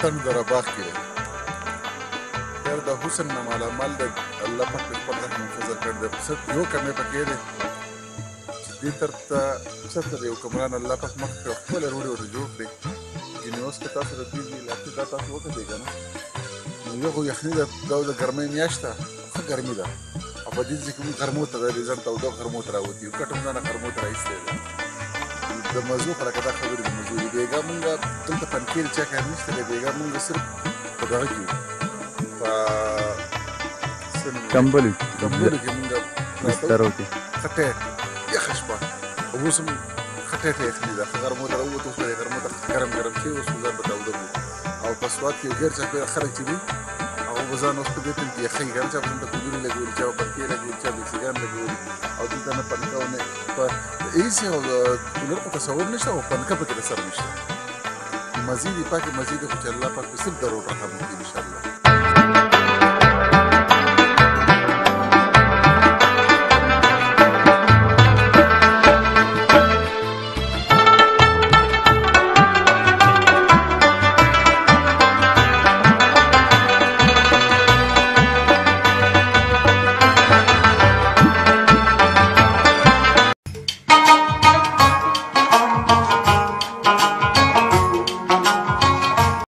څنډ د رباغ کې دی. یار د حسن نه مالامال دی، الله پاک پرې خپل رحم او فضل کړی دی. صرف یو کمی پکې دی چې دې طرف ته چېرته د یو کمران الله پاک مخکې کړه، خپله روډۍ ورته جوړ کړې. ځینې اوس که تاسو د دې علاقې دا تاسو وکتئ که نه، نو یو خو یخني ده، دا د ګرمۍ میاشت ده، ښه ګرمي ده. او په دې ځای کې مونږ غرمو ته د ځان تودوخه غرمو ته راوتي یو، کټ هم ځانه غرمو ته راایستی دی. د مزو خو لکه دا خبرې د مزو دي. بېګا مونږ دلته پنکې د چا کار نشته دی. بېګا مونږ صرف په دغه کې وو، په کمبلو کې مونږ بسترو کې خټۍ یخه شپه. اوس هم خټۍ ته یخني ده، ښه غرمو ته راووتو، اوس به غرمو ته ګرم ګرم شي، اوس به ځان په تاوده کړو. او په سوات کې غیر چاپېره خلک چې دي هغه به ځان اوس په دې ټیم کې یخوي که نه، چا به ځان ته کولرې لګولي، چا به پنکې لګولي، چا به اکسیګان لګولي. او دلته نه پنکه او نه په ایس او کولر خو تصور نشته، او پنکه پکې د سر نشته. مزې دي پاکې مزې دي، خو چې الله پاک په صرف د روډ رحم وکړي انشاءالله.